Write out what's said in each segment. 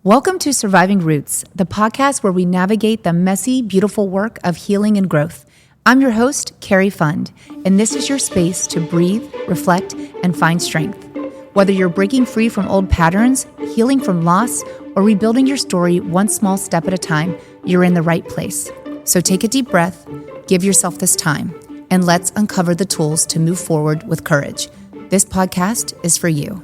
Welcome to Surviving Roots, the podcast where we navigate the messy, beautiful work of healing and growth. I'm your host, Carrie Fund, and this is your space to breathe, reflect, and find strength. Whether you're breaking free from old patterns, healing from loss, or rebuilding your story one small step at a time, you're in the right place. So take a deep breath, give yourself this time, and let's uncover the tools to move forward with courage. This podcast is for you.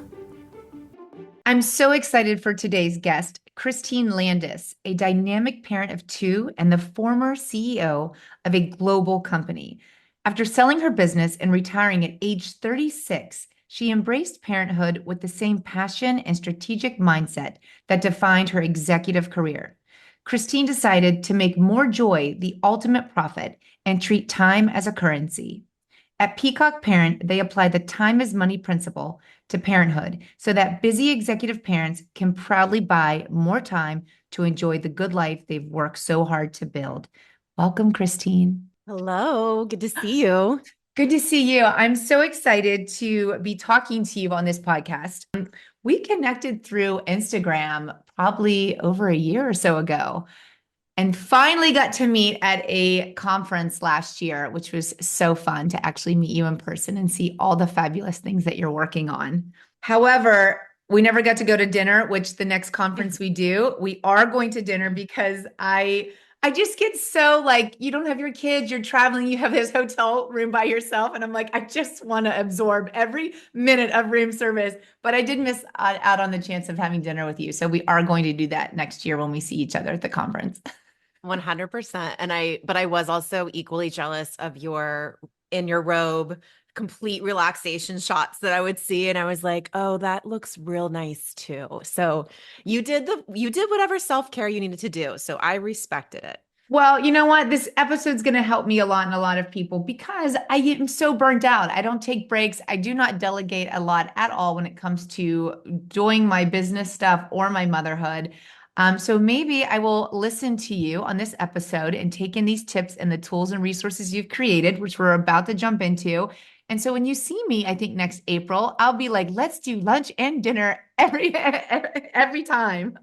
I'm so excited for today's guest, Christine Landis, a dynamic parent of two and the former CEO of a global company. After selling her business and retiring at age 36, she embraced parenthood with the same passion and strategic mindset that defined her executive career. Christine decided to make more joy the ultimate profit and treat time as a currency. At Peacock Parent, they apply the time is money principle to parenthood so that busy executive parents can proudly buy more time to enjoy the good life they've worked so hard to build. Welcome, Christine. Hello, good to see you. Good to see you. I'm so excited to be talking to you on this podcast. We connected through Instagram probably over a year or so ago, and finally got to meet at a conference last year, which was so fun to actually meet you in person and see all the fabulous things that you're working on. However, we never got to go to dinner, which the next conference we do, we are going to dinner because I just get so like, you don't have your kids, you're traveling, you have this hotel room by yourself. And I'm like, I just want to absorb every minute of room service. But I did miss out on the chance of having dinner with you. So we are going to do that next year when we see each other at the conference. 100%. But I was also equally jealous of your in your robe, complete relaxation shots that I would see. And I was like, oh, that looks real nice too. So you did whatever self-care you needed to do. So I respected it. Well, you know what? This episode's going to help me a lot and a lot of people because I am so burnt out. I don't take breaks. I do not delegate a lot at all when it comes to doing my business stuff or my motherhood. So maybe I will listen to you on this episode and take in these tips and the tools and resources you've created, which we're about to jump into. And so when you see me, I think next April, I'll be like, let's do lunch and dinner every time.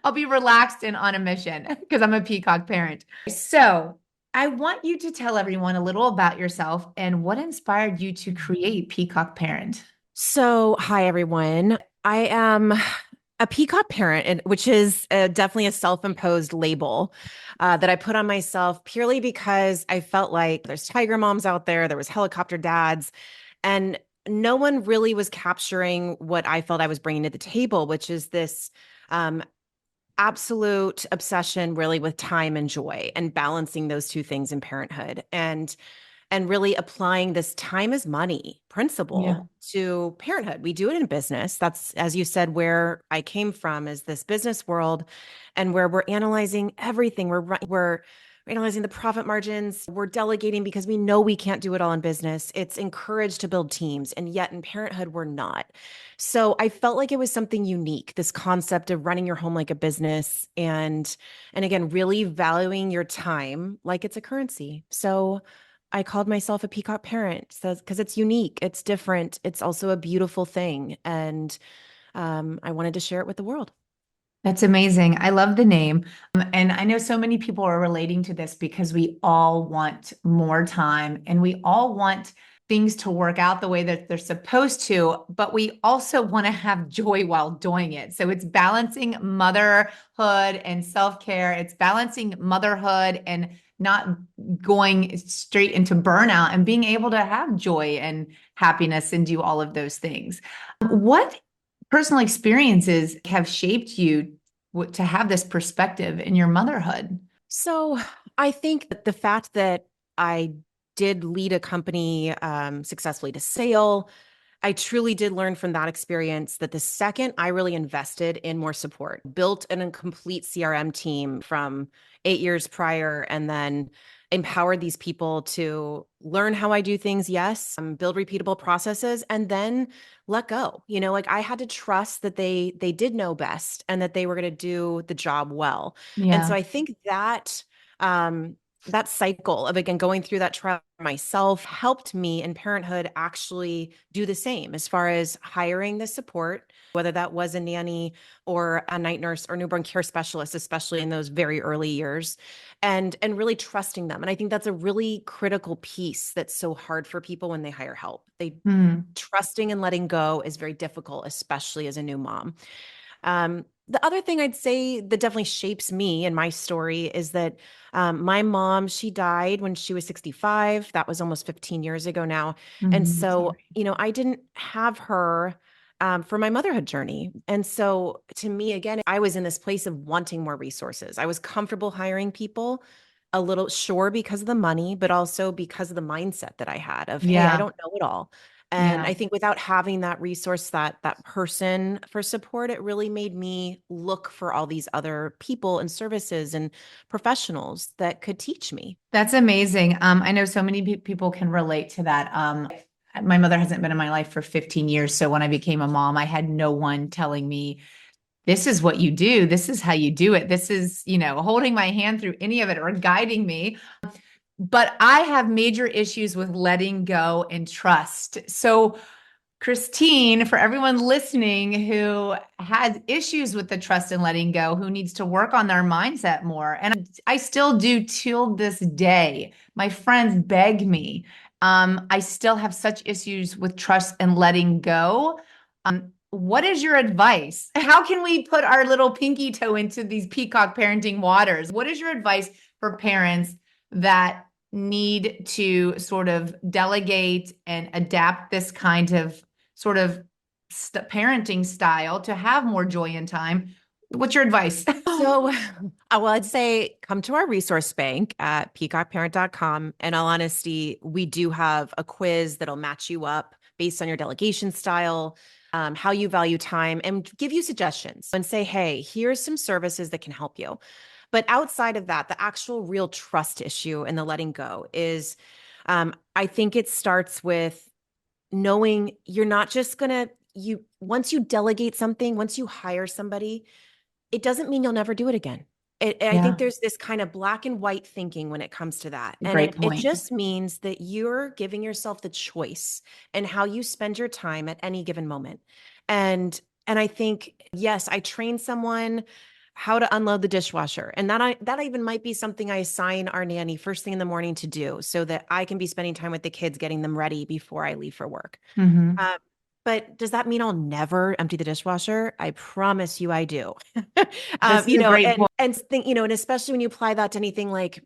I'll be relaxed and on a mission because I'm a Peacock parent. So I want you to tell everyone a little about yourself and what inspired you to create Peacock Parent. So, hi everyone. I am a Peacock parent, which is definitely a self-imposed label that I put on myself purely because I felt like there's tiger moms out there was helicopter dads, and no one really was capturing what I felt I was bringing to the table, which is this um, absolute obsession really with time and joy and balancing those two things in parenthood. And really applying this time is money Yeah. principle to parenthood. We do it in business. That's, as you said, where I came from, is this business world, and where we're analyzing everything. We're analyzing the profit margins. We're delegating because we know we can't do it all in business. It's encouraged to build teams, and yet in parenthood, we're not. So I felt like it was something unique, this concept of running your home like a business, and again, really valuing your time like it's a currency. So I called myself a Peacock parent because it's unique, it's different, it's also a beautiful thing, and I wanted to share it with the world. That's amazing. I love the name. And I know so many people are relating to this because we all want more time and we all want things to work out the way that they're supposed to, but we also want to have joy while doing it. So it's balancing motherhood and self-care. It's balancing motherhood and not going straight into burnout and being able to have joy and happiness and do all of those things. What personal experiences have shaped you to have this perspective in your motherhood? So I think that the fact that I did lead a company successfully to sale, I truly did learn from that experience that the second I really invested in more support, built a complete CRM team from 8 years prior, and then empowered these people to learn how I do things, yes, build repeatable processes, and then let go. Like I had to trust that they did know best and that they were going to do the job well. And so Yeah. I think that um, that cycle of, again, going through that trial myself helped me in parenthood actually do the same as far as hiring the support, whether that was a nanny or a night nurse or newborn care specialist, especially in those very early years, and really trusting them. And I think that's a really critical piece that's so hard for people when they hire help. They Hmm. trusting and letting go is very difficult, especially as a new mom. The other thing I'd say that definitely shapes me and my story is that my mom, she died when she was 65. That was almost 15 years ago now. And Hmm. so, Sorry. I didn't have her for my motherhood journey. And so to me, again, I was in this place of wanting more resources. I was comfortable hiring people a little, sure, because of the money, but also because of the mindset that I had of, hey, I Yeah. don't know it all. And Yeah. I think without having that resource, that person for support, it really made me look for all these other people and services and professionals that could teach me. That's amazing. I know so many people can relate to that. My mother hasn't been in my life for 15 years. So when I became a mom, I had no one telling me, this is what you do. This is how you do it. This is, holding my hand through any of it or guiding me. But I have major issues with letting go and trust. So Christine, for everyone listening who has issues with the trust and letting go, who needs to work on their mindset more. And I still do till this day. My friends beg me. I still have such issues with trust and letting go. What is your advice? How can we put our little pinky toe into these peacock parenting waters? What is your advice for parents that need to sort of delegate and adapt this kind of sort of parenting style to have more joy in time? What's your advice? So, well, I'd say come to our resource bank at peacockparent.com. In all honesty, we do have a quiz that'll match you up based on your delegation style, how you value time, and give you suggestions and say, hey, here's some services that can help you. But outside of that, the actual real trust issue and the letting go is, I think it starts with knowing you're not just going to, once you delegate something, once you hire somebody, it doesn't mean you'll never do it again. I think Yeah, there's this kind of black and white thinking when it comes to that. And great it point. just means that you're giving yourself the choice in how you spend your time at any given moment. And I think, yes, I train someone how to unload the dishwasher. And that even might be something I assign our nanny first thing in the morning to do so that I can be spending time with the kids, getting them ready before I leave for work. Hmm. Um, but does that mean I'll never empty the dishwasher? I promise you I do. This is a great point. And think, and especially when you apply that to anything like,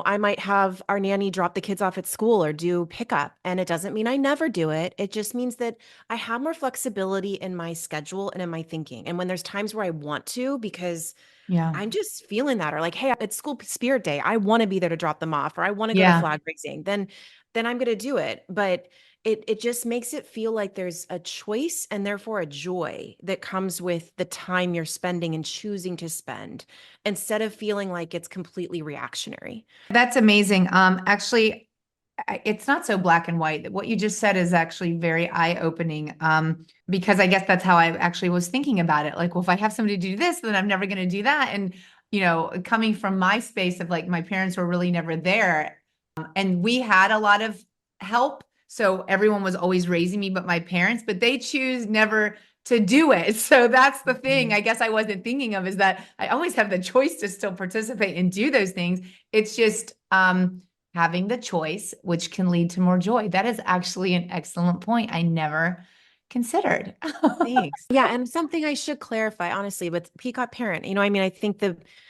I might have our nanny drop the kids off at school or do pickup. And it doesn't mean I never do it. It just means that I have more flexibility in my schedule and in my thinking. And when there's times where I want to, because Yeah, I'm just feeling that, or like, hey, it's school spirit day. I want to be there to drop them off, or I want to go to yeah. flag raising. Then I'm going to do it. But it just makes it feel like there's a choice and therefore a joy that comes with the time you're spending and choosing to spend instead of feeling like it's completely reactionary. That's amazing. Actually, it's not so black and white. What you just said is actually very eye-opening. Because I guess that's how I actually was thinking about it. Like, well, if I have somebody do this, then I'm never going to do that. And, coming from my space of like my parents were really never there. And we had a lot of help. So everyone was always raising me, but my parents, but they choose never to do it. So that's the thing Mhm. I guess I wasn't thinking of, is that I always have the choice to still participate and do those things. It's just having the choice, which can lead to more joy. That is actually an excellent point. I never considered. Thanks. Yeah, and something I should clarify, honestly, with Peacock Parent, I mean, I think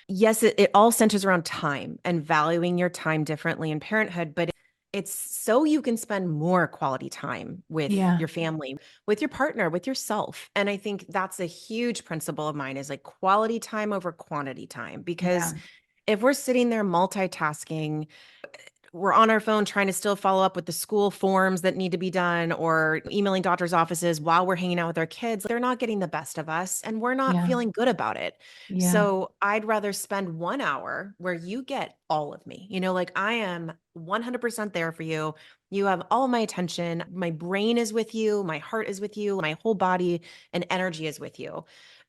yes, it all centers around time and valuing your time differently in parenthood, but it's so you can spend more quality time with Yeah. your family, with your partner, with yourself. And I think that's a huge principle of mine is like quality time over quantity time. Because Yeah. if we're sitting there multitasking, we're on our phone trying to still follow up with the school forms that need to be done or emailing doctor's offices while we're hanging out with our kids. They're not getting the best of us and we're not Yeah. feeling good about it. Yeah. So I'd rather spend 1 hour where you get all of me, like I am 100% there for you. You have all my attention. My brain is with you. My heart is with you. My whole body and energy is with you.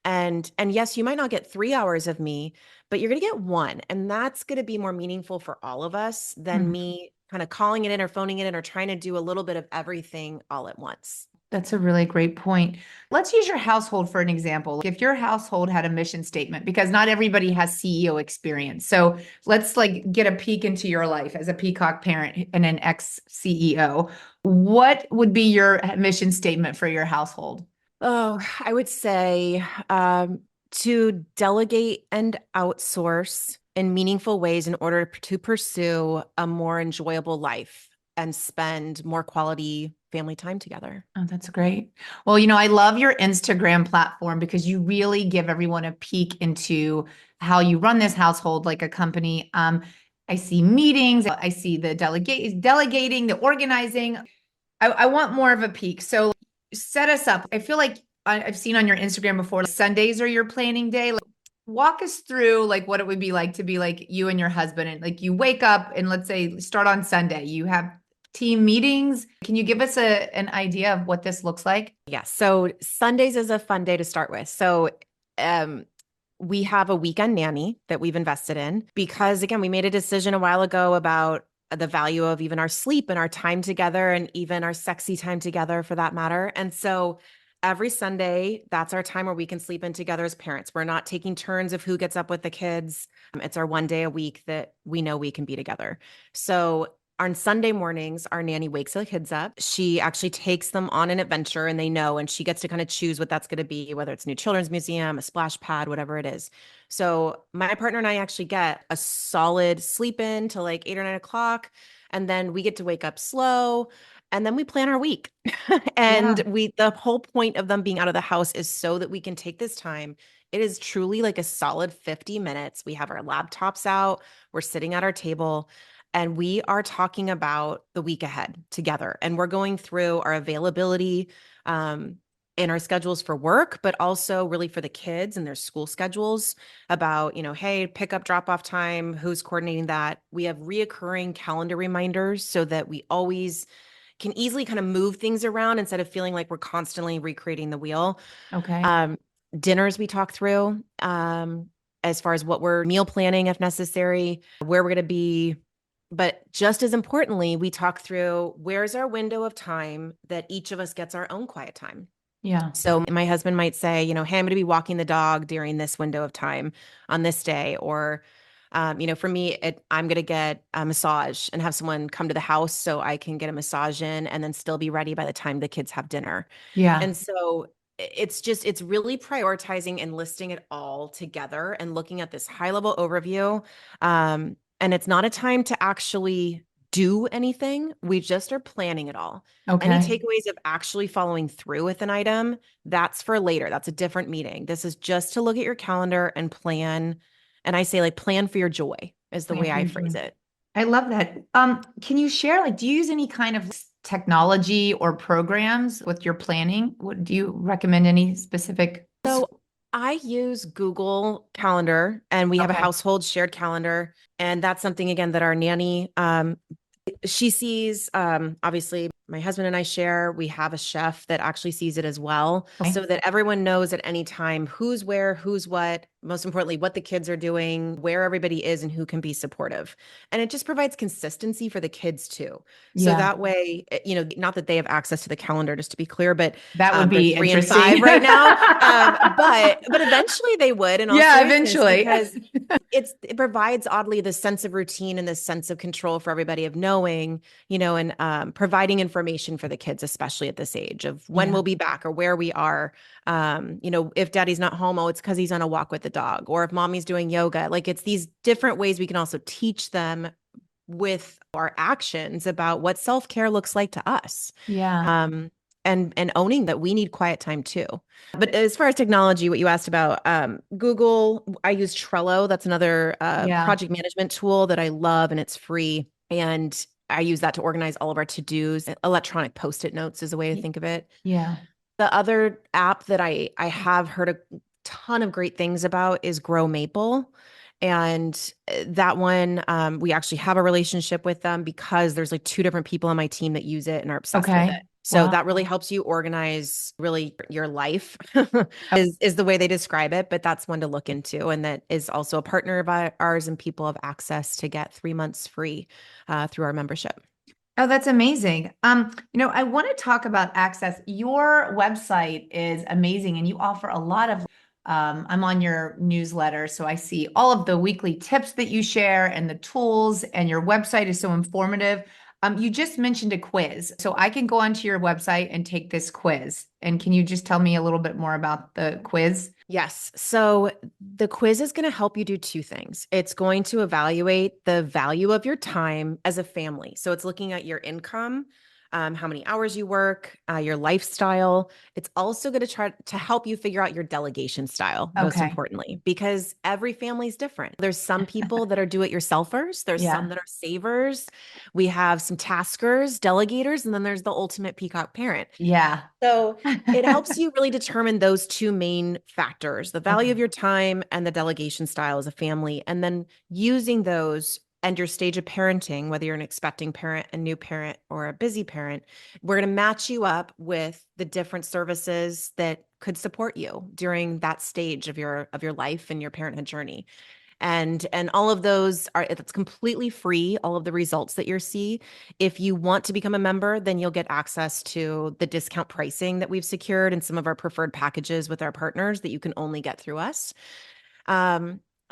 And yes, you might not get 3 hours of me, but you're going to get one. And that's going to be more meaningful for all of us than Mhm. me kind of calling it in or phoning it in or trying to do a little bit of everything all at once. That's a really great point. Let's use your household for an example. If your household had a mission statement, because not everybody has CEO experience. So let's like get a peek into your life as a Peacock parent and an ex-CEO. What would be your mission statement for your household? Oh, I would say to delegate and outsource in meaningful ways in order to pursue a more enjoyable life and spend more quality family time together. Oh, that's great. Well, I love your Instagram platform because you really give everyone a peek into how you run this household like a company. I see meetings, I see the delegating, the organizing. I want more of a peek. So set us up. I feel like I've seen on your Instagram before, Sundays are your planning day. Like, walk us through like what it would be like to be like you and your husband and like you wake up and let's say start on Sunday. You have team meetings. Can you give us an idea of what this looks like? Yes. So Sundays is a fun day to start with. So um, we have a weekend nanny that we've invested in because, again, we made a decision a while ago about the value of even our sleep and our time together and even our sexy time together for that matter. And so every Sunday, that's our time where we can sleep in together as parents. We're not taking turns of who gets up with the kids. It's our one day a week that we know we can be together. So on Sunday mornings, our nanny wakes the kids up. She actually takes them on an adventure and they know, and she gets to kind of choose what that's going to be, whether it's a new children's museum, a splash pad, whatever it is. So my partner and I actually get a solid sleep in till like 8 or 9 o'clock. And then we get to wake up slow and then we plan our week. And Yeah. the whole point of them being out of the house is so that we can take this time. It is truly like a solid 50 minutes. We have our laptops out, we're sitting at our table and we are talking about the week ahead together. And we're going through our availability in our schedules for work, but also really for the kids and their school schedules about, hey, pick up, drop off time, who's coordinating that. We have reoccurring calendar reminders so that we always can easily kind of move things around instead of feeling like we're constantly recreating the wheel. Okay. Um, Dinners we talk through as far as what we're meal planning if necessary, where we're going to be. But just as importantly, we talk through where's our window of time that each of us gets our own quiet time. Yeah. So my husband might say, hey, I'm going to be walking the dog during this window of time on this day. Or, for me, I'm going to get a massage and have someone come to the house so I can get a massage in and then still be ready by the time the kids have dinner. Yeah. And so it's really prioritizing and listing it all together and looking at this high level overview. And it's not a time to actually do anything. We just are planning it all. Any Okay. takeaways of actually following through with an item, that's for later. That's a different meeting. This is just to look at your calendar and plan. And I say like plan for your joy is the Plan way for I your phrase joy. it. I love that. Can you share, like, do you use any kind of technology or programs with your planning? What do you recommend any specific? So I use Google Calendar and we have a Okay. household shared calendar. And that's something again that our nanny she sees. Obviously my husband and I share. We have a chef that actually sees it as well, Okay. so that everyone knows at any time who's where, who's what, most importantly what the kids are doing, where everybody is and who can be supportive. And it just provides consistency for the kids too, so Yeah, that way not that they have access to the calendar, just to be clear, but that would they're be 3 and 5 interesting. right now. But eventually they would, in all Yeah, seriousness, eventually. because it provides oddly this sense of routine and this sense of control for everybody of knowing, and providing information for the kids, especially at this age of when Yeah. we'll be back or where we are. If daddy's not home, oh, it's because he's on a walk with the dog, or if mommy's doing yoga. Like it's these different ways we can also teach them with our actions about what self-care looks like to us. Yeah. And owning that we need quiet time too. But as far as technology, what you asked about, Google, I use Trello. That's another Yeah. project management tool that I love, and it's free. And I use that to organize all of our to-dos. Electronic post-it notes is a way to think of it. Yeah. The other app that I have heard a ton of great things about is Grow Maple. And that one, we actually have a relationship with them because there's like two different people on my team that use it and are obsessed with Okay. it. So Wow. that really helps you organize really your life is the way they describe it, but that's one to look into. And that is also a partner of ours, and people have access to get 3 months free through our membership. Oh, that's amazing. I want to talk about access. Your website is amazing and you offer a lot of I'm on your newsletter, so I see all of the weekly tips that you share and the tools, and your website is so informative. You just mentioned a quiz, so I can go onto your website and take this quiz. And can you just tell me a little bit more about the quiz? Yes. So the quiz is going to help you do two things. It's going to evaluate the value of your time as a family. So it's looking at your income, how many hours you work, your lifestyle. It's also going to try to help you figure out your delegation style, most Okay. importantly, because every family is different. There's some people that are do-it-yourselfers. There's some Yeah. that are savers. We have some taskers, delegators, and then there's the ultimate peacock parent. Yeah. So it helps you really determine those two main factors, the value of Okay. your time and the delegation style as a family. And then using those and your stage of parenting, whether you're an expecting parent, a new parent, or a busy parent, we're going to match you up with the different services that could support you during that stage of your life and your parenthood journey. And all of those are, it's completely free, all of the results that you see. If you want to become a member, then you'll get access to the discount pricing that we've secured and some of our preferred packages with our partners that you can only get through us.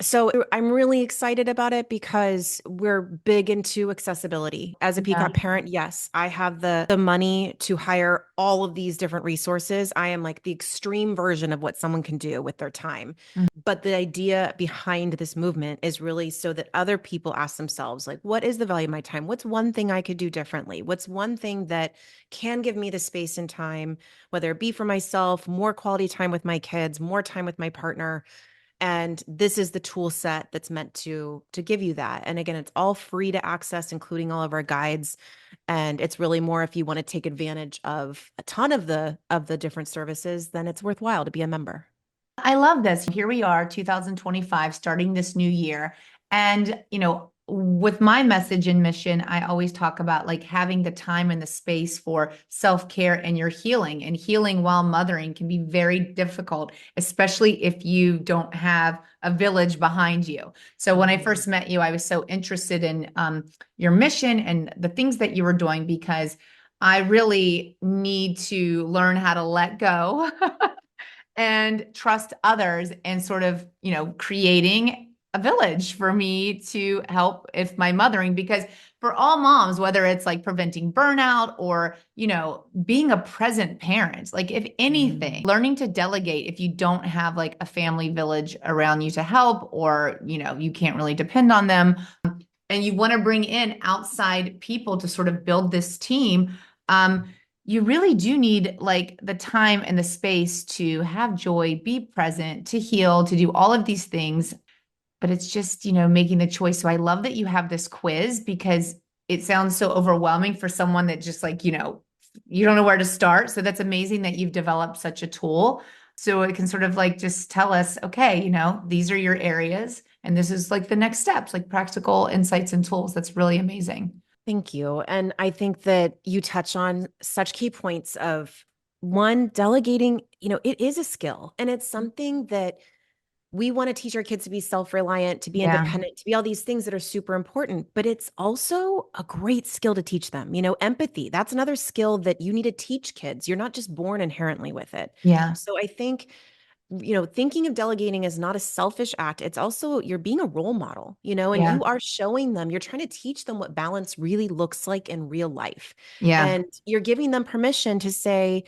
So I'm really excited about it because we're big into accessibility. As a Yeah. Peacock parent, yes, I have the money to hire all of these different resources. I am like the extreme version of what someone can do with their time. Mm. But the idea behind this movement is really so that other people ask themselves, like, what is the value of my time? What's one thing I could do differently? What's one thing that can give me the space and time, whether it be for myself, more quality time with my kids, more time with my partner? And this is the tool set that's meant to give you that. And again, it's all free to access, including all of our guides. And it's really more if you want to take advantage of a ton of the different services, then it's worthwhile to be a member. I love this. Here we are, 2025, starting this new year. And, with my message and mission, I always talk about like having the time and the space for self-care and your healing. And healing while mothering can be very difficult, especially if you don't have a village behind you. So when I Mhm. first met you, I was so interested in your mission and the things that you were doing because I really need to learn how to let go and trust others and sort of, creating a village for me to help if my mothering, because for all moms, whether it's like preventing burnout or, being a present parent, like if anything, Mhm. learning to delegate if you don't have like a family village around you to help, or, you can't really depend on them and you want to bring in outside people to sort of build this team, um, you really do need like the time and the space to have joy, be present, to heal, to do all of these things. But it's just, making the choice. So I love that you have this quiz because it sounds so overwhelming for someone that just like, you don't know where to start. So that's amazing that you've developed such a tool. So it can sort of like just tell us, okay, these are your areas and this is like the next steps, like practical insights and tools. That's really amazing. Thank you. And I think that you touch on such key points of one, delegating, it is a skill and it's something that we want to teach our kids to be self-reliant, to be Yeah. independent, to be all these things that are super important, but it's also a great skill to teach them. Empathy, that's another skill that you need to teach kids. You're not just born inherently with it. Yeah. So I think thinking of delegating is not a selfish act. It's also you're being a role model, and Yeah. you are showing them, you're trying to teach them what balance really looks like in real life. Yeah. And you're giving them permission to say,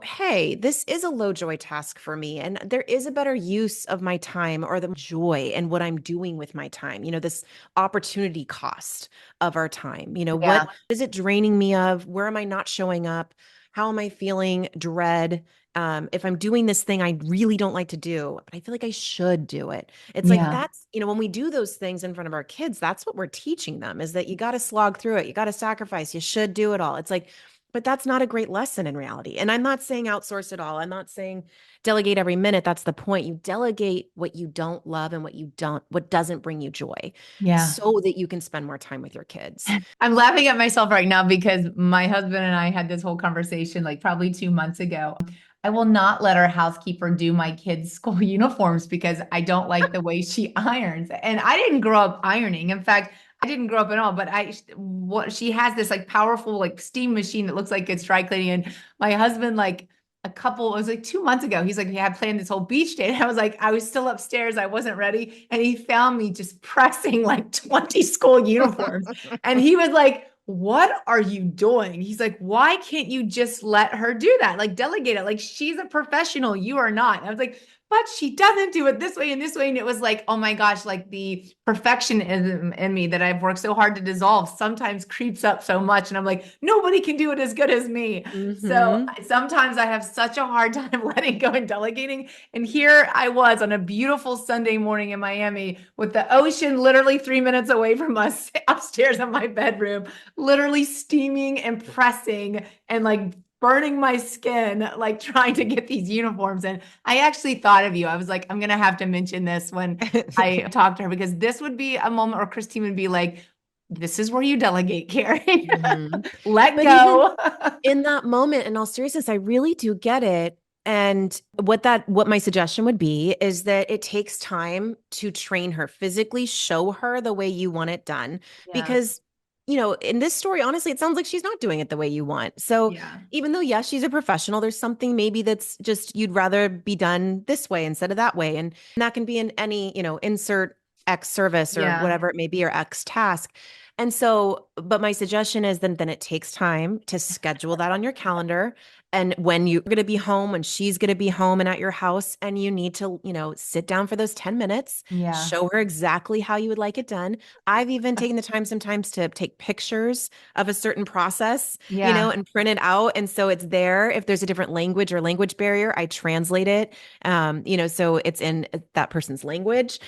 hey, this is a low joy task for me. And there is a better use of my time or the joy and what I'm doing with my time, this opportunity cost of our time. Yeah. What is it draining me of? Where am I not showing up? How am I feeling dread? If I'm doing this thing I really don't like to do, but I feel like I should do it. It's like Yeah. that's, when we do those things in front of our kids, that's what we're teaching them is that you got to slog through it. You got to sacrifice. You should do it all. It's like but that's not a great lesson in reality. And I'm not saying outsource it all. I'm not saying delegate every minute. That's the point. You delegate what you don't love and what doesn't bring you joy Yeah. so that you can spend more time with your kids. I'm laughing at myself right now because my husband and I had this whole conversation like probably 2 months ago. I will not let our housekeeper do my kids' school uniforms because I don't like the way she irons. And I didn't grow up ironing. In fact, I didn't grow up at all, but she has this like powerful like steam machine that looks like it's dry cleaning. And my husband it was like 2 months ago. He's like, yeah, I planned this whole beach day. And I was like, I was still upstairs. I wasn't ready. And he found me just pressing like 20 school uniforms. And he was like, what are you doing? He's like, why can't you just let her do that? Like delegate it. Like she's a professional. You are not. And I was like, but she doesn't do it this way and this way. And it was like, oh my gosh, like the perfectionism in me that I've worked so hard to dissolve sometimes creeps up so much. And I'm like, nobody can do it as good as me. So Mm-hmm. sometimes I have such a hard time letting go and delegating. And here I was on a beautiful Sunday morning in Miami with the ocean literally 3 minutes away from us upstairs in my bedroom, literally steaming and pressing and like burning my skin, like trying to get these uniforms in. I actually thought of you. I was like, I'm going to have to mention this when I talk to her because this would be a moment where Christine would be like, this is where you delegate, Carrie. Mm-hmm. Let But even go. in that moment, in all seriousness, I really do get it. And what my suggestion would be is that it takes time to train her physically, show her the way you want it done. Yeah. Because, in this story, honestly, it sounds like she's not doing it the way you want. So Yeah. even though, yes, she's a professional, there's something maybe that's just you'd rather be done this way instead of that way. And that can be in any, insert X service or Yeah. whatever it may be or X task. And so, but my suggestion is then it takes time to schedule that on your calendar. And when you're going to be home, when she's going to be home and at your house, and you need to, sit down for those 10 minutes, Yeah. show her exactly how you would like it done. I've even taken the time sometimes to take pictures of a certain process, Yeah. and print it out. And so it's there. If there's a different language or language barrier, I translate it, so it's in that person's language.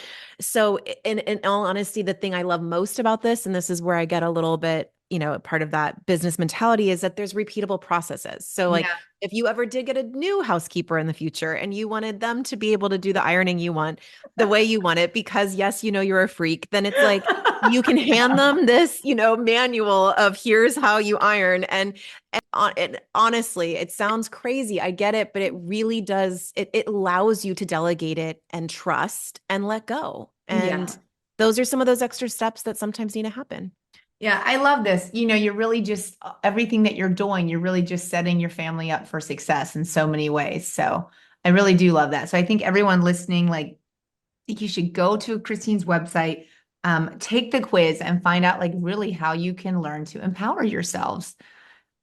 So in all honesty, the thing I love most about this, and this is where I get a little bit, part of that business mentality is that there's repeatable processes. So like Yeah. if you ever did get a new housekeeper in the future and you wanted them to be able to do the ironing you want the way you want it, because yes, you're a freak, then it's like you can hand them this, manual of here's how you iron. And honestly, it sounds crazy. I get it, but it really does. It allows you to delegate it and trust and let go. Yeah. And those are some of those extra steps that sometimes need to happen. Yeah, I love this. You're really just everything that you're doing, you're really just setting your family up for success in so many ways. So I really do love that. So I think everyone listening, like, I think you should go to Christine's website, take the quiz and find out like really how you can learn to empower yourselves.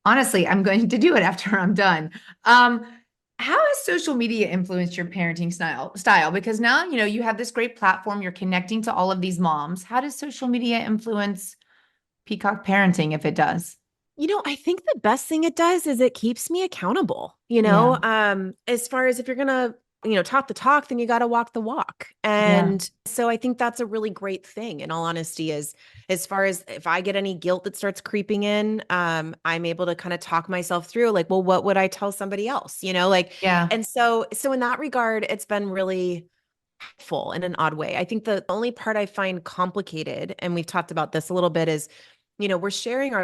Honestly, I'm going to do it after I'm done. Um, how has social media influenced your parenting style? Because now, you have this great platform, you're connecting to all of these moms. How does social media influence Peacock parenting if it does? I think the best thing it does is it keeps me accountable, Yeah. as far as if you're going to, talk the talk, then you got to walk the walk. Yeah. And so I think that's a really great thing in all honesty is as far as if I get any guilt that starts creeping in, I'm able to kind of talk myself through like, well, what would I tell somebody else, like, Yeah. and so in that regard, it's been really helpful in an odd way. I think the only part I find complicated, and we've talked about this a little bit is, we're sharing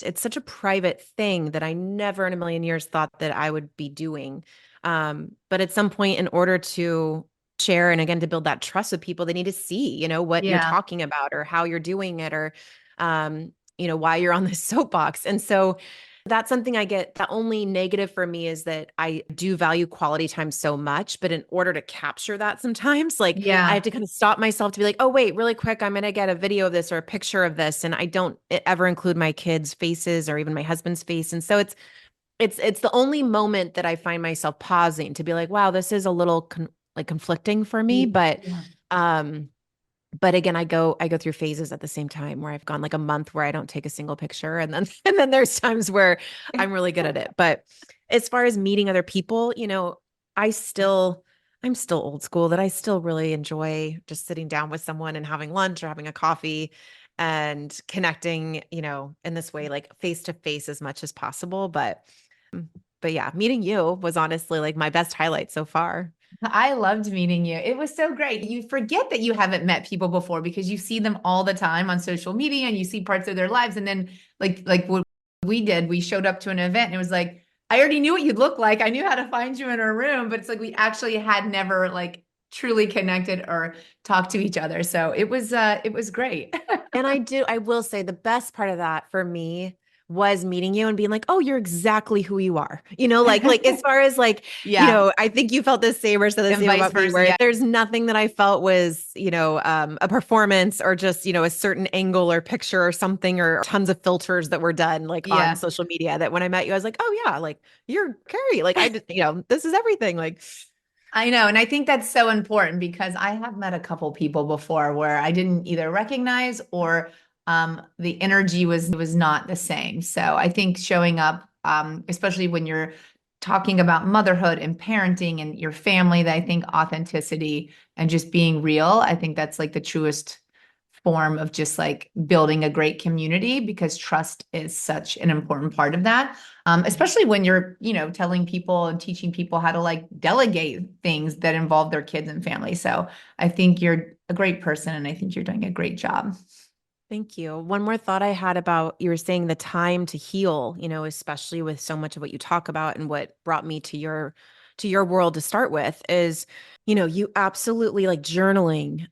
it's such a private thing that I never in a million years thought that I would be doing. But at some point, in order to share and again to build that trust with people, they need to see, what you're Yeah. talking about or how you're doing it or why you're on this soapbox. And so that's something I get. The only negative for me is that I do value quality time so much, but in order to capture that sometimes, like I have Yeah. to kind of stop myself to be like, oh, wait, really quick, I'm going to get a video of this or a picture of this. And I don't ever include my kids' faces or even my husband's face. And so it's the only moment that I find myself pausing to be like, wow, this is a little like conflicting for me. Yeah. Um, but again, I go through phases at the same time where I've gone like a month where I don't take a single picture. And then, and then there's times where I'm really good at it. But as far as meeting other people, I still, I'm still old school that I still really enjoy just sitting down with someone and having lunch or having a coffee. and connecting, in this way, like face to face as much as possible. But yeah, meeting you was honestly like my best highlight so far. I loved meeting you. It was so great. You forget that you haven't met people before because you see them all the time on social media and you see parts of their lives. And then like what we did, we showed up to an event and it was like, I already knew what you'd look like. I knew how to find you in our room, but it's like we actually had never like truly connected or talked to each other. So it was great. And I will say the best part of that for me was meeting you and being like, oh, you're exactly who you are. Like as far as like, Yeah. I think you felt the same or said the And same vice about me, versa. where Yeah. there's nothing that I felt was, a performance or just, a certain angle or picture or something or tons of filters that were done like on Yeah. social media that when I met you, I was like, oh yeah, like you're Carrie. Like I just, this is everything. Like, I know. And I think that's so important because I have met a couple people before where I didn't either recognize or the energy was not the same. So I think showing up, especially when you're talking about motherhood and parenting and your family, that I think authenticity and just being real, I think that's like the truest form of just like building a great community because trust is such an important part of that. Especially when you're, telling people and teaching people how to like delegate things that involve their kids and family. So I think you're a great person and I think you're doing a great job. thank you. One more thought I had about you were saying the time to heal, especially with so much of what you talk about and what brought me to your world to start with is, you absolutely like journaling,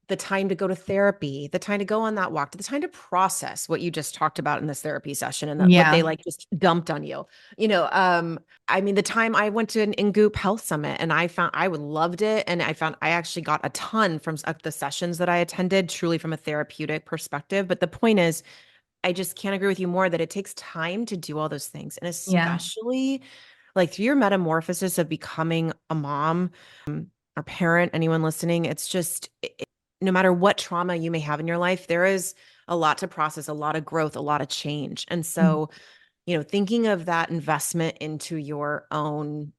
the time to go to therapy, the time to go on that walk, the time to process what you just talked about in this therapy session and that what they Yeah. like just dumped on you. You know, um, I mean, the time I went to an in-group health summit and I found I would loved it. And I found I actually got a ton from the sessions that I attended, truly from a therapeutic perspective. But the point is, I just can't agree with you more that it takes time to do all those things. And Yeah. especially like through your metamorphosis of becoming a mom or parent, anyone listening, it's just no matter what trauma you may have in your life, there is a lot to process, a lot of growth, a lot of change. And Mm. so, thinking of that investment into your own,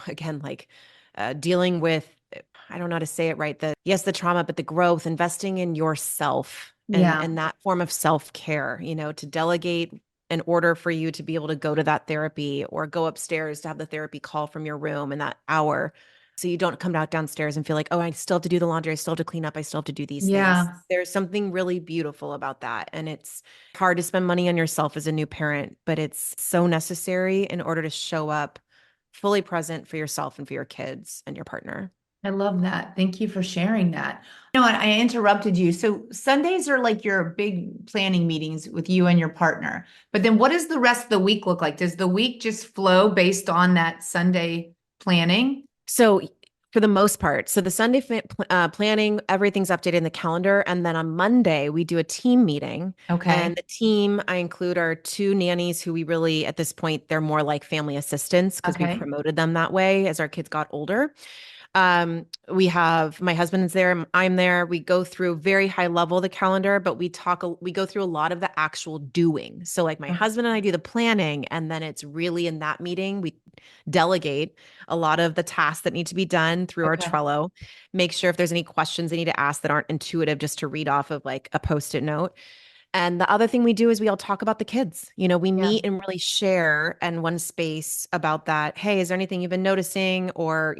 again, like dealing with, I don't know how to say it right. Yes, the trauma, but the growth, investing in yourself and Yeah. that form of self-care, to delegate in order for you to be able to go to that therapy or go upstairs to have the therapy call from your room in that hour. So you don't come back downstairs and feel like, oh, I still have to do the laundry. I still have to clean up. I still have to do these things. Yeah. There's something really beautiful about that. And it's hard to spend money on yourself as a new parent, but it's so necessary in order to show up fully present for yourself and for your kids and your partner. I love that. Thank you for sharing that. What? I interrupted you. So Sundays are like your big planning meetings with you and your partner. But then what does the rest of the week look like? Does the week just flow based on that Sunday planning? So for the most part, so the Sunday planning, everything's updated in the calendar. And then on Monday, we do a team meeting. And Okay. the team, I include our two nannies who we really, at this point, they're more like family assistants because we Okay. promoted them that way as our kids got older. We have my husband's there, I'm there. We go through very high level the calendar, but we go through a lot of the actual doing. So like my Okay. husband and I do the planning, and then it's really in that meeting we delegate a lot of the tasks that need to be done through our Okay. Trello. Make sure if there's any questions they need to ask that aren't intuitive, just to read off of like a post-it note. And the other thing we do is we all talk about the kids. We Yeah. meet and really share in one space about that. Hey, is there anything you've been noticing? Or,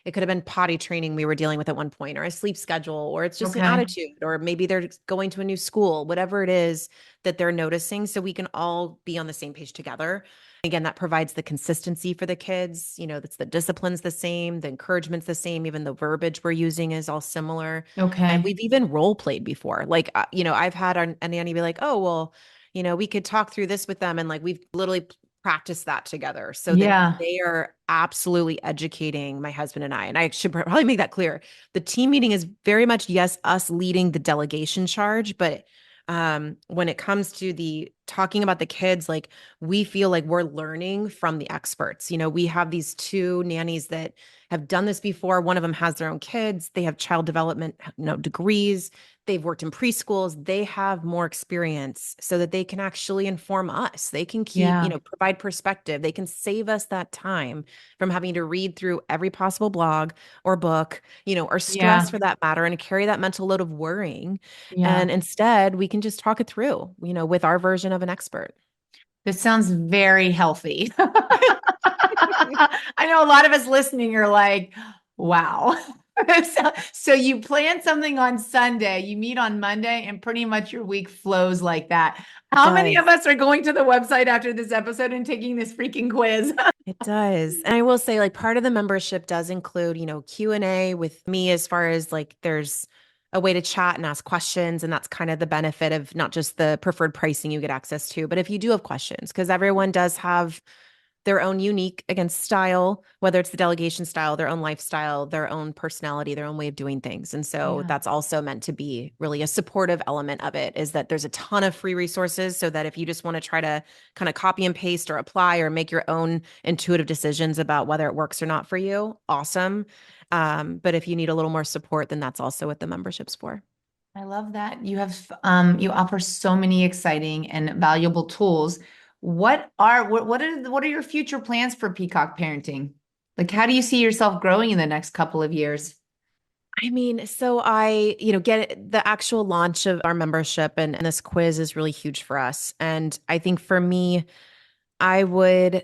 it could have been potty training we were dealing with at one point, or a sleep schedule, or it's just an Okay. attitude, or maybe they're going to a new school, whatever it is that they're noticing. So we can all be on the same page together. Again, that provides the consistency for the kids. That's the discipline's the same, the encouragement's the same, even the verbiage we're using is all similar. And Okay. we've even role played before. Like, I've had a nanny be like, oh, well, we could talk through this with them. And like, we've literally practiced that together so that Yeah. they are absolutely educating my husband and I. And I should probably make that clear. The team meeting is very much, yes, us leading the delegation charge, but when it comes to the talking about the kids, like we feel like we're learning from the experts. We have these two nannies that have done this before. One of them has their own kids. They have child development, degrees. they've worked in preschools, they have more experience so that they can actually inform us. They can keep, Yeah. provide perspective. They can save us that time from having to read through every possible blog or book, or stress Yeah. for that matter, and carry that mental load of worrying. Yeah. And instead, we can just talk it through, with our version of an expert. This sounds very healthy. I know a lot of us listening are like, wow. So you plan something on Sunday, you meet on Monday, and pretty much your week flows like that. It How many of does. us are going to the website after this episode and taking this freaking quiz? It does. And I will say, like, part of the membership does include, Q&A with me, as far as like there's a way to chat and ask questions. And that's kind of the benefit of not just the preferred pricing you get access to, but if you do have questions, because everyone does have their own unique, again, style, whether it's the delegation style, their own lifestyle, their own personality, their own way of doing things. And so Yeah. that's also meant to be really a supportive element of it, is that there's a ton of free resources, so that if you just want to try to kind of copy and paste or apply or make your own intuitive decisions about whether it works or not for you, awesome. But if you need a little more support, then that's also what the membership's for. I love that you offer so many exciting and valuable tools. What are your future plans for Peacock Parenting? Like, how do you see yourself growing in the next couple of years? I mean, so I, get the actual launch of our membership, and this quiz is really huge for us. And I think for me, I would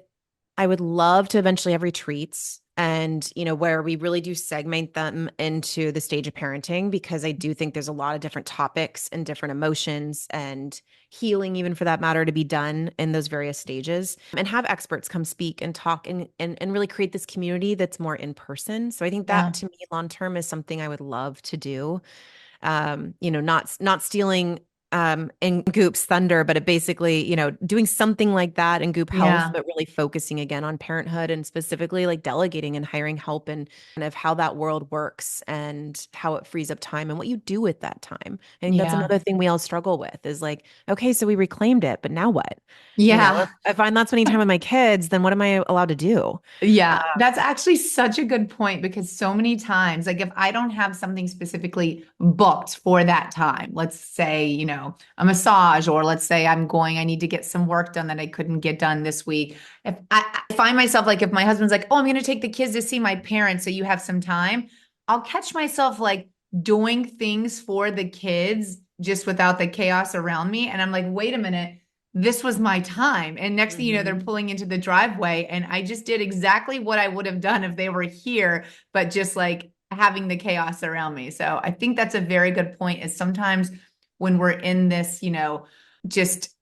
I would love to eventually have retreats, and where we really do segment them into the stage of parenting, because I do think there's a lot of different topics and different emotions and healing, even for that matter, to be done in those various stages, and have experts come speak and talk, and really create this community that's more in person. So I think that, Yeah. to me, long term, is something I would love to do. Not stealing in Goop's thunder, but it basically, doing something like that in Goop Health, Yeah. but really focusing again on parenthood, and specifically like delegating and hiring help, and kind of how that world works and how it frees up time and what you do with that time. I think that's Yeah. another thing we all struggle with, is like, okay, so we reclaimed it, but now what? Yeah. If I'm not spending time with my kids, then what am I allowed to do? Uh, Yeah, that's actually such a good point, because so many times, like if I don't have something specifically booked for that time, let's say, a massage, or let's say I need to get some work done that I couldn't get done this week. If I find myself, like, if my husband's like, oh, I'm going to take the kids to see my parents, so you have some time, I'll catch myself like doing things for the kids just without the chaos around me. And I'm like, wait a minute, this was my time. And next thing you know, they're mhm. pulling into the driveway, and I just did exactly what I would have done if they were here, but just like having the chaos around me. So I think that's a very good point, is sometimes when we're in this, just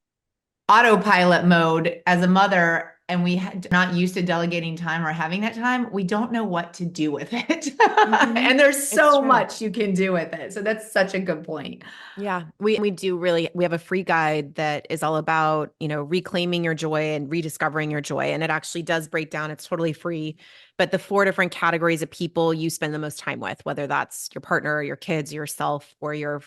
autopilot mode as a mother, and not used to delegating time or having that time, we don't know what to do with it. Mhm. And there's It's so true. much you can do with it. So that's such a good point. Yeah, we have a free guide that is all about, reclaiming your joy and rediscovering your joy. And it actually does break down, it's totally free, but the four different categories of people you spend the most time with, whether that's your partner, your kids, yourself, or your,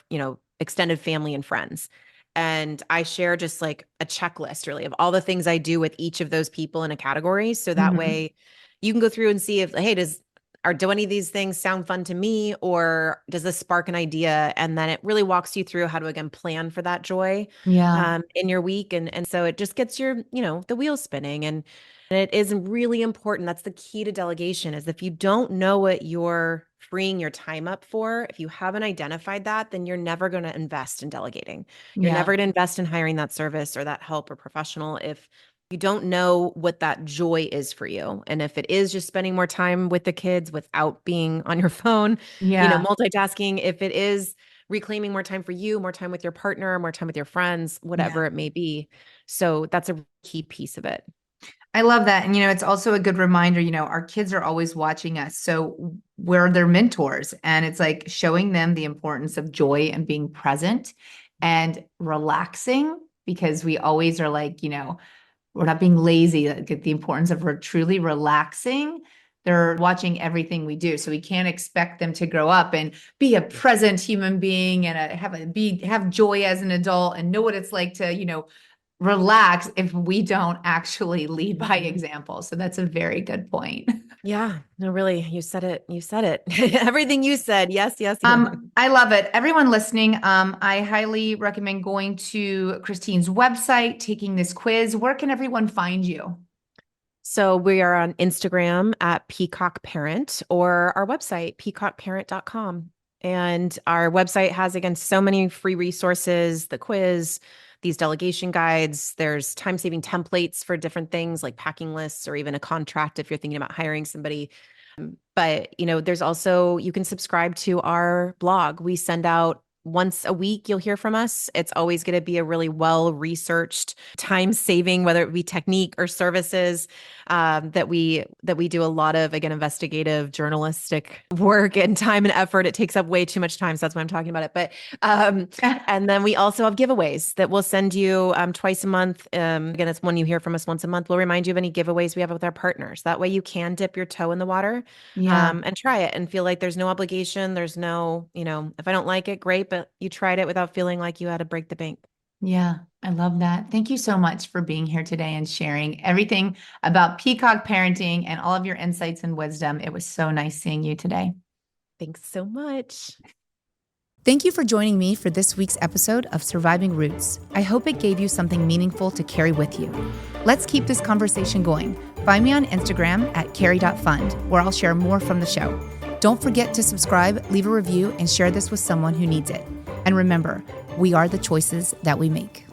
extended family and friends. And I share just like a checklist, really, of all the things I do with each of those people in a category. So that Mhm. way you can go through and see if, hey, do any of these things sound fun to me, or does this spark an idea? And then it really walks you through how to, again, plan for that joy Yeah. in your week. And so it just gets your, the wheels spinning. And it is really important. That's the key to delegation, is if you don't know what you're freeing your time up for, if you haven't identified that, then you're never going to invest in delegating. You're Yeah. never going to invest in hiring that service or that help or professional if you don't know what that joy is for you. And if it is just spending more time with the kids without being on your phone, Yeah. multitasking, if it is reclaiming more time for you, more time with your partner, more time with your friends, Yeah. whatever it may be. So that's a key piece of it. I love that. And, it's also a good reminder, our kids are always watching us. So we're their mentors. And it's like showing them the importance of joy and being present and relaxing, because we always are like, we're not being lazy, like the importance of truly relaxing. They're watching everything we do. So we can't expect them to grow up and be a present human being and have joy as an adult and know what it's like to, relax if we don't actually lead by example. So that's a very good point. Yeah, no, really, you said it. You said it. Everything you said. Yes, yes. I love it. Everyone listening, I highly recommend going to Christine's website, taking this quiz. Where can everyone find you? So we are on Instagram at Peacock Parent or our website, peacockparent.com. And our website has, again, so many free resources, the quiz, these delegation guides. There's time-saving templates for different things like packing lists or even a contract if you're thinking about hiring somebody. But, there's also, you can subscribe to our blog. We send out once a week, you'll hear from us. It's always going to be a really well-researched, time-saving, whether it be technique or services, that we do a lot of, again, investigative journalistic work and time and effort. It takes up way too much time. So that's why I'm talking about it. But and then we also have giveaways that we'll send you twice a month. Again, it's when you hear from us once a month. We'll remind you of any giveaways we have with our partners. That way you can dip your toe in the water and try it and feel like there's no obligation. There's no, if I don't like it, great. But you tried it without feeling like you had to break the bank. Yeah, I love that. Thank you so much for being here today and sharing everything about Peacock parenting and all of your insights and wisdom. It was so nice seeing you today. Thanks so much. Thank you for joining me for this week's episode of Surviving Roots. I hope it gave you something meaningful to carry with you. Let's keep this conversation going. Find me on Instagram at carrie.fund, where I'll share more from the show. Don't forget to subscribe, leave a review, and share this with someone who needs it. And remember, we are the choices that we make.